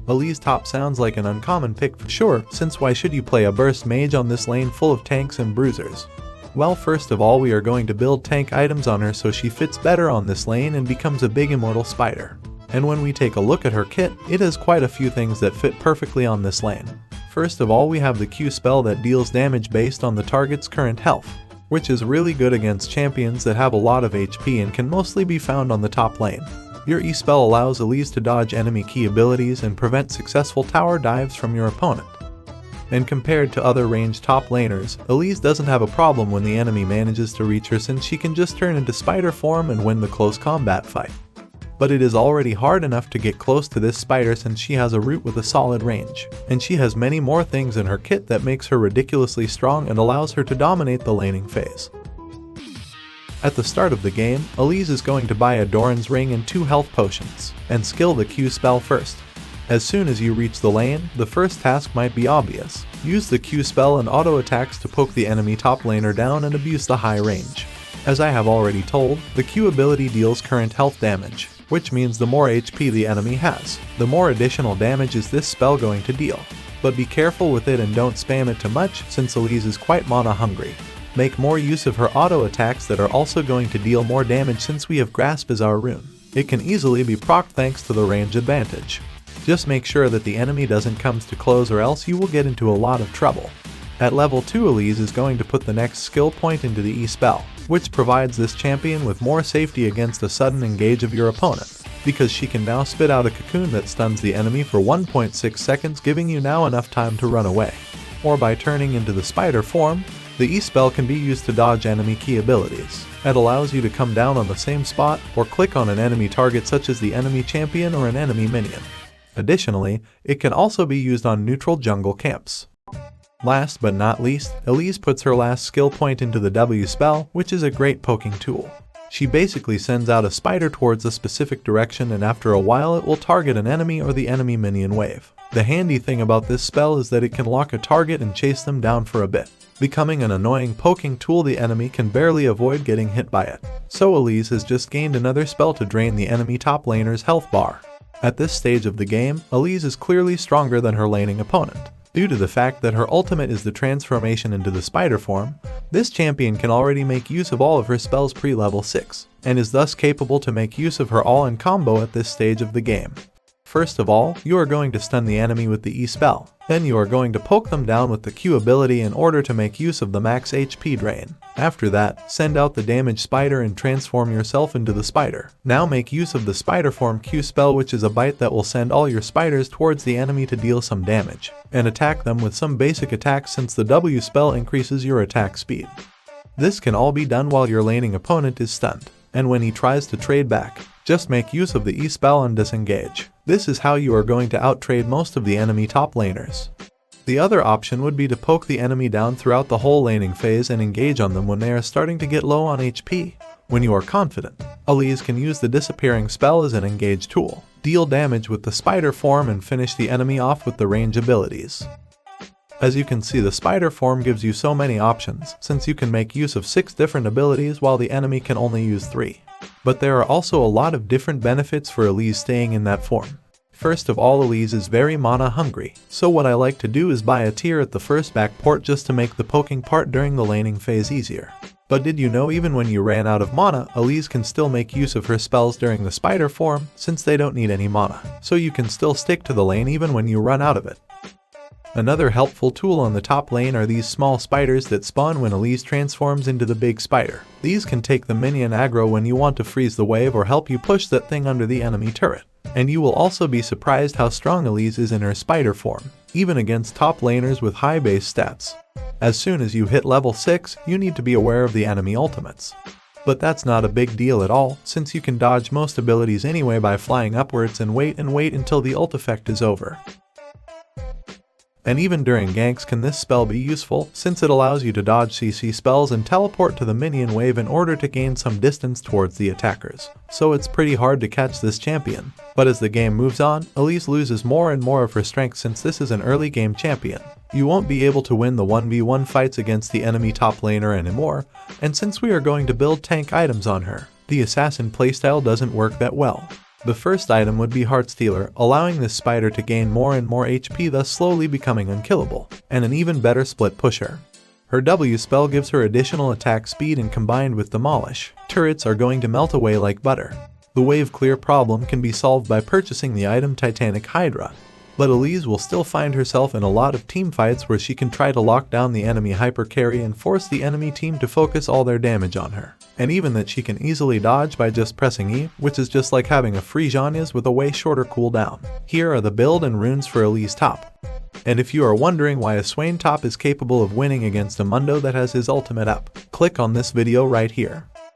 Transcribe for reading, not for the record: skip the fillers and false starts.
ELISE top sounds like an uncommon pick for sure, since why should you play a burst mage on this lane full of tanks and bruisers? Well, first of all, we are going to build tank items on her so she fits better on this lane and becomes a big immortal spider. And when we take a look at her kit, it has quite a few things that fit perfectly on this lane. First of all, we have the Q spell that deals damage based on the target's current health, which is really good against champions that have a lot of HP and can mostly be found on the top lane. Your E spell allows ELISE to dodge enemy key abilities and prevent successful tower dives from your opponent. And compared to other ranged top laners, ELISE doesn't have a problem when the enemy manages to reach her, since she can just turn into spider form and win the close combat fight. But it is already hard enough to get close to this spider since she has a root with a solid range, and she has many more things in her kit that makes her ridiculously strong and allows her to dominate the laning phase. At the start of the game, ELISE is going to buy a Doran's ring and 2 health potions, and skill the Q spell first. As soon as you reach the lane, the first task might be obvious. Use the Q spell and auto attacks to poke the enemy top laner down and abuse the high range. As I have already told, the Q ability deals current health damage, which means the more HP the enemy has, the more additional damage is this spell going to deal. But be careful with it and don't spam it too much, since ELISE is quite mana hungry. Make more use of her auto attacks that are also going to deal more damage, since we have Grasp as our rune. It can easily be procced thanks to the range advantage. Just make sure that the enemy doesn't come too close or else you will get into a lot of trouble. At level 2, ELISE is going to put the next skill point into the E spell, which provides this champion with more safety against a sudden engage of your opponent, because she can now spit out a cocoon that stuns the enemy for 1.6 seconds, giving you now enough time to run away. Or by turning into the spider form, the E spell can be used to dodge enemy key abilities. It allows you to come down on the same spot or click on an enemy target such as the enemy champion or an enemy minion. Additionally, it can also be used on neutral jungle camps. Last but not least, ELISE puts her last skill point into the W spell, which is a great poking tool. She basically sends out a spider towards a specific direction, and after a while it will target an enemy or the enemy minion wave. The handy thing about this spell is that it can lock a target and chase them down for a bit, becoming an annoying poking tool the enemy can barely avoid getting hit by it. So ELISE has just gained another spell to drain the enemy top laner's health bar. At this stage of the game, ELISE is clearly stronger than her laning opponent. Due to the fact that her ultimate is the transformation into the spider form, this champion can already make use of all of her spells pre-level 6, and is thus capable to make use of her all-in combo at this stage of the game. First of all, you are going to stun the enemy with the E spell. Then you are going to poke them down with the Q ability in order to make use of the max HP drain. After that, send out the damage spider and transform yourself into the spider. Now make use of the spider form Q spell, which is a bite that will send all your spiders towards the enemy to deal some damage, and attack them with some basic attacks, since the W spell increases your attack speed. This can all be done while your laning opponent is stunned, and when he tries to trade back, just make use of the E spell and disengage. This is how you are going to outtrade most of the enemy top laners. The other option would be to poke the enemy down throughout the whole laning phase and engage on them when they are starting to get low on HP. When you are confident, ELISE can use the disappearing spell as an engage tool, deal damage with the spider form, and finish the enemy off with the range abilities. As you can see, the spider form gives you so many options, since you can make use of 6 different abilities while the enemy can only use 3. But there are also a lot of different benefits for ELISE staying in that form. First of all, ELISE is very mana hungry, so what I like to do is buy a tier at the first back port just to make the poking part during the laning phase easier. But did you know even when you ran out of mana, ELISE can still make use of her spells during the spider form, since they don't need any mana, so you can still stick to the lane even when you run out of it. Another helpful tool on the top lane are these small spiders that spawn when ELISE transforms into the big spider. These can take the minion aggro when you want to freeze the wave or help you push that thing under the enemy turret. And you will also be surprised how strong ELISE is in her spider form, even against top laners with high base stats. As soon as you hit level 6, you need to be aware of the enemy ultimates. But that's not a big deal at all, since you can dodge most abilities anyway by flying upwards and wait until the ult effect is over. And even during ganks can this spell be useful, since it allows you to dodge CC spells and teleport to the minion wave in order to gain some distance towards the attackers. So it's pretty hard to catch this champion. But as the game moves on, ELISE loses more and more of her strength, since this is an early game champion. You won't be able to win the 1v1 fights against the enemy top laner anymore, and since we are going to build tank items on her, the assassin playstyle doesn't work that well. The first item would be Heart Stealer, allowing this spider to gain more and more HP, thus slowly becoming unkillable, and an even better split pusher. Her W spell gives her additional attack speed, and combined with Demolish, turrets are going to melt away like butter. The wave clear problem can be solved by purchasing the item Titanic Hydra. But ELISE will still find herself in a lot of teamfights where she can try to lock down the enemy hyper carry and force the enemy team to focus all their damage on her. And even that she can easily dodge by just pressing E, which is just like having a free Zhonya's with a way shorter cooldown. Here are the build and runes for ELISE top. And if you are wondering why a Swain top is capable of winning against a Mundo that has his ultimate up, click on this video right here.